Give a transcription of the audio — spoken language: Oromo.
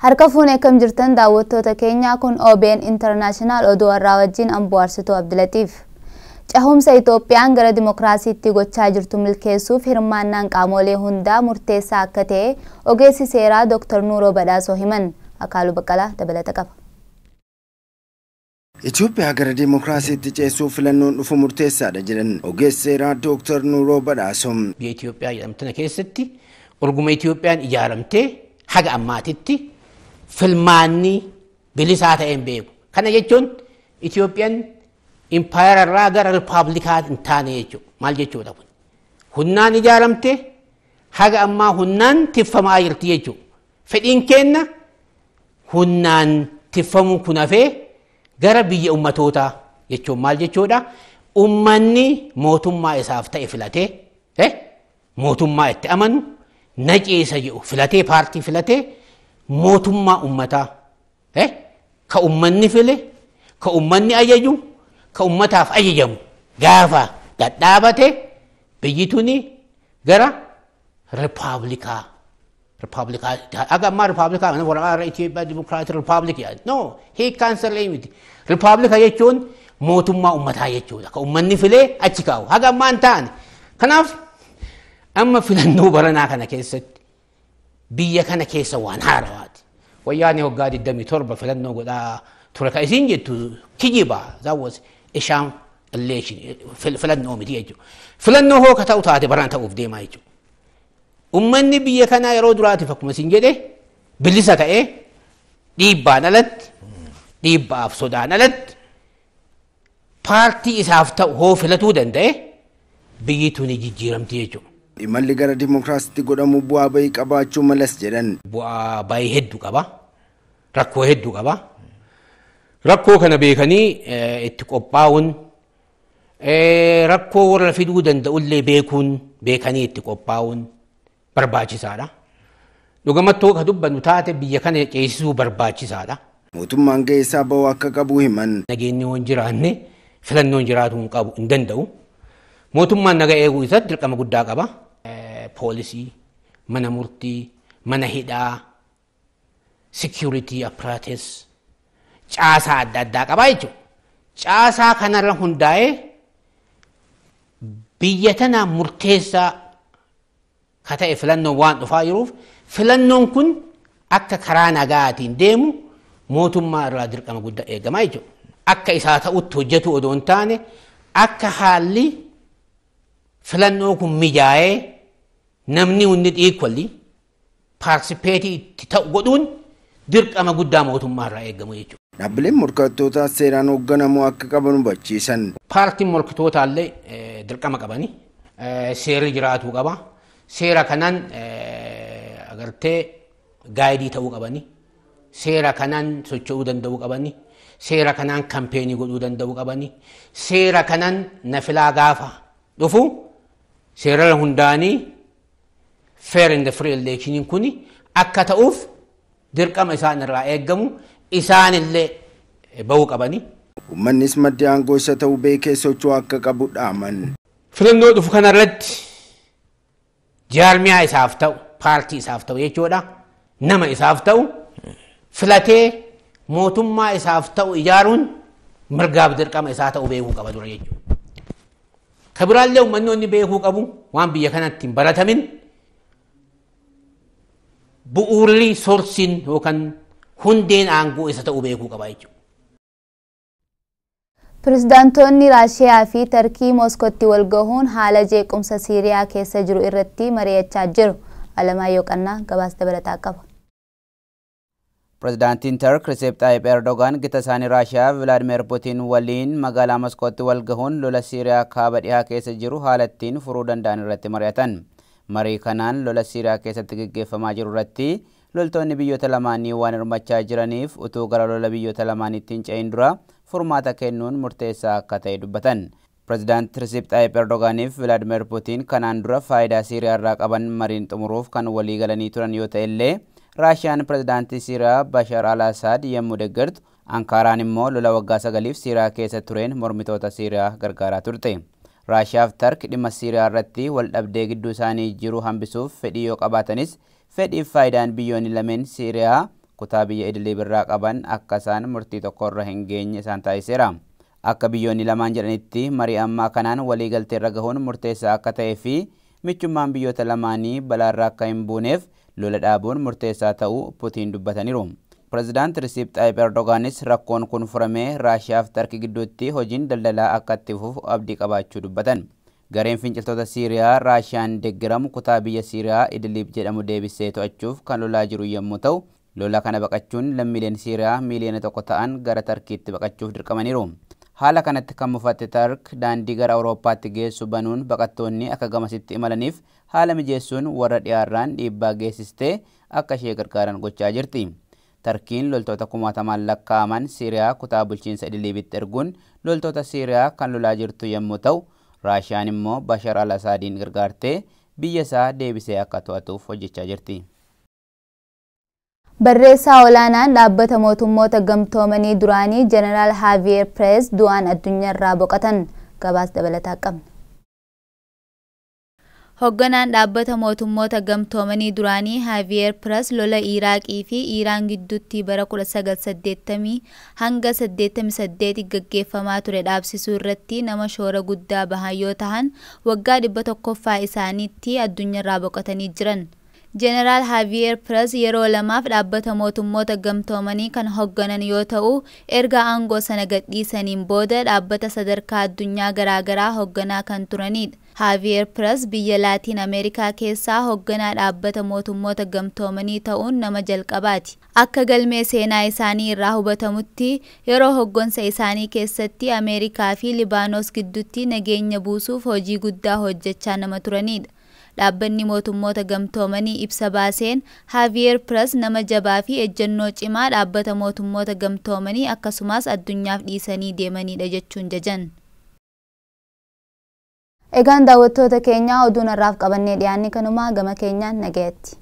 Harka fuunee kam jirtan daawwattoota keenya kun OBN International oduu har'aa wajjin Amboarsituu Abdilatiif. Cahumsa Itoophiyaan gara dimokiraasiitti gochaa jirtu milkeessuuf hirmaannaan qaamolee hundaa murteessaa akka ta'e ogeessi seeraa Dr. Nuuroo Badhaasoo himan. Akaaluu Baqqalaa dabalata qaba. Itoophiyaa gara dimokiraasiitti ceessuuf filannoon dhufu murteessaadha jedhan ogeessi seeraa Dr. Nuuroo Badhaasoo. Biyya Itoophiyaa jedhamtana keessatti orguma Itoophiyaan ijaaramtee haga ammaatitti filmaanni bilisaa ta'een beeku. Kana jechuun Itoophiyaan impaayera irraa gara ripaablikaa hin taane jechuudha. Maal jechuudha kun? Hunnaan ijaaramte haga ammaa hunnaan tiffamaa jirti jechuudha. Fedhiin kenna hunnaan tiffamuun kun hafee gara biyya ummatootaa jechuun maal jechuudha? Ummanni mootummaa isaaf ta'e filatee mootummaa itti amanu naceessa jedhu filatee paartii filatee mootummaa ummataa ka ummanni file ka ummanni ajaju ka ummataaf ajajamu gaafa dadhaabate biyyi tuni gara ripaablikaa aga ammaa ripaablikaa mana waraqaa Itoophiyaa Dimokiraatik Ripaabliki no he cancel miti ripaablika jechuun mootummaa ummataa jechuudha ka ummanni filee achi kaa'u haga ammaa hin taane kanaaf amma filannoo baranaa kana keessatti biyya kana keessa waan haarawaati wayyaanee waggaa 27 filannoo godhaa ture ka isin jettu kijiba that was isham election filannoo miti jechuudha filannoo hoo ka ta'u taate barana ta'uuf deemaa jechuudha ummanni biyya kanaa yeroo duraatiif akkuma isin jedhe bilisa ta'ee dhiibbaan alatti dhiibbaaf sodaan alatti paartii isaaf ta'u hoo filatuu danda'e biyyi tuni jijjiiramti jechuudha. Imalli gara dimokiraasiitti godhamu bu'aa bahii qabaachuu malas jedhan. Bu'aa bahii hedduu qaba. Rakkoo hedduu qaba. Rakkoo kana beekanii itti qophaa'uun rakkoo warra fiduu danda'ullee beekanii itti qophaa'uun barbaachisaadha. Dhugumattoo ka dubbannu taate biyya kana ceesisuu barbaachisaadha. Mootummaan gahee isaa bahuu akka qabu himan. Nageenyi waan jiraanne filannoon jiraatu hin danda'u. Mootummaan naga eeguu isaatti dirqama guddaa qaba. Poolisii, mana murtii, mana hidhaa, security apparatus, caasaa adda addaa qaba jechuudha. Caasaa kanarra hundaa'ee biyya tana murteessaa ka ta'e filannoon waan dhufaa jiruuf filannoon kun akka karaa nagaatiin deemu mootummaa irraa dirqama guddaa eegama jechuudha. Akka isaa ta'utti hojjetu odoo hin taane akka haalli filannoo kun mijaa'ee namni hundi equally participate itti ta'u godhuun dirqama guddaa mootummaa irraa eegamu jechuudha. Dhaabbileen morkattootaa seeraan hoogganamuu akka qaban hubachiisan. Paartiin morkatootaa illee dirqama qabani. Seerri jiraatuu qaba. Seera kanaan agartee gaayidii ta'uu qabani. Seera kanaan socho'uu danda'uu qabani. Seera kanaan kampeenii godhuu danda'uu qabani. Seera kanaan na filaa gaafa dhufu seera hundaanii fair and free election kuni akka ta'uuf dirqama isaan irraa eegamu isaan illee bahuu qabani. Uummannis madda aangoo isa ta'uu beekee socho'uu akka qabu dhaaman. Filannoo dhufu kanarratti jaarmiyaa isaaf ta'u paartii isaaf ta'u jechuudha nama isaaf ta'u filatee mootummaa isaaf ta'u ijaaruun mirgaaf dirqama isaa ta'uu beekuu qaba dura jechuudha. Kabiraallee uummannoonni beekuu qabu waan biyya kanatti hin baratamin bu'uurri soorsiin yookaan hundeen aangoo isa ta'uu beekuu qaba jechuudha. Pirezidaantoonni Raashiyaa fi Tarkii Mooskootti wal gahuun haala jeequmsa Siiriyaa keessa jiru irratti mari'achaa jiru. Alamaayyoo Qannaa gabaasa dabalataa qaba. Pirezidaantiin Turk Recep Tayyip Erdogan gita isaanii Raashiyaa Vladimir Putin waliin magaalaa Mooskootti wal gahuun lola Siiriyaa kaaba dhihaa keessa jiru haala ittiin furuu danda'an irratti mari'atan. Marii kanaan lola Siiriyaa keessatti gaggeeffamaa jiru irratti loltoonni biyyoota lamaanii waan hirmachaa jiraniif utuu gara lola biyyoota lamaaniitti hin ce'in dura furmaata kennuun murteessaa akka ta'e dubbatan. Pirezidaant Recep Tayyip Erdoganiif Vladimir Putin kanaan dura faayidaa Siiriyaa irraa qaban mariin xumuruuf kan walii galanii turan yoo ta'e illee Raashiyaan pirezidaantii Siiriyaa Bashar al-Assad yommuu deeggartu Ankaaraan immoo lola waggaa 9f Siiriyaa keessa tureen mormitoota Siiriyaa gargaaraa turte. Raashiyaaf Turk dhimma Siiriyaa irratti wal dhabdee gidduu isaanii jiru hambisuuf fedhii yoo qabaatanis fedhiif faayidaan biyyoonni lameen Siiriyaa kutaa biyya idilee birraa qaban akka isaan murtii tokkorra hin geenye isaan taasiseera. Akka biyyoonni lamaan jedhanitti marii ammaa kanaan waliigalteerra gahuun murteessaa akka ta'ee fi michummaan biyyoota lamaanii balaarraa akka hin buuneef lola dhaabuun murteessaa ta'uu Putiin dubbataniiru. Pireezidaant Risiip Xaayip Erdogaanis rakkoon kun furamee Raashiyaa fi Tarkii gidduutti hojiin daldalaa akka itti fufu abdii qabaachuu dubbatan. Gareen finciltoota Siiriyaa Raashiyaan deeggaramu kutaa biyya Siiriyaa Idliib jedhamu deebisee to'achuuf kan lolaa jiru yommuu ta'u, lola kana baqachuun lammiileen Siiriyaa miliyoona 1 ta'an gara Tarkiitti baqachuuf dirqamaniiru. Haala kanatti kan mufatte Tark daandii gara Awurooppaatti geessu banuun baqattoonni akka gamasitti imalaniif haala mijeessuun warra dhiyaarraan dhiibbaa geessistee akka ishee gargaaran gochaa jirti. Tarkiin loltoota 10,000 lakkaa'aman Siiriyaa kutaa bulchiinsa Idliibitti erguun loltoota Siiriyaa kan lolaa jirtu yommuu ta'u, Raashiyaan immoo Bashar al-Asaadiin gargaartee biyya isaa deebisee akka to'atuuf hojjechaa jirti. Barreessaa olaanaan dhaabbata mootummoota gamtoomanii duraanii Jeneraal Haaviyeer Pirees du'aan addunyaarraa boqotan. Gabaas dabalataa qabna. Hoogganaan dhaabbata mootummoota gamtoomanii duraanii Haaviyeer Pirees lola Iraaqii fi Iraan gidduutti bara 1980 hanga 88 gaggeeffamaa ture dhaabsisuu irratti nama shoora guddaa bahan yoo ta'an waggaa 100ffaa isaaniitti addunyaarraa boqotanii jiran. Jeneraal Haaviyeer Pirees yeroo lamaaf dhaabbata mootummoota gamtoomanii kan hoogganan yoo ta'u, erga aangoo sana gadhiisaniin booda dhaabbata sadarkaa addunyaa garaagaraa hoogganaa kan turanidha. Haaviyeer Pirees biyya Laatiin Ameerikaa keessaa hoogganaa dhaabbata mootummoota gamtoomanii ta'uun nama jalqabaati. Akka galmee seenaa isaanii irraa hubatamutti yeroo hooggansa isaanii keessatti Ameerikaa fi Libaanos gidduutti nageenya buusuuf hojii guddaa hojjechaa nama turanidha. Dhaabbanni mootummoota gamtoomanii ibsa baaseen Haaviyeer Pirees nama jabaa fi ejjennoo cimaa dhaabbata mootummoota gamtoomanii akkasumas addunyaaf dhiisanii deemanidha jechuun jajan. Egaan daawwattoota keenyaa oduun har'aaf qabannee dhiyaanni kanumaa gama keenyaan nagayetti.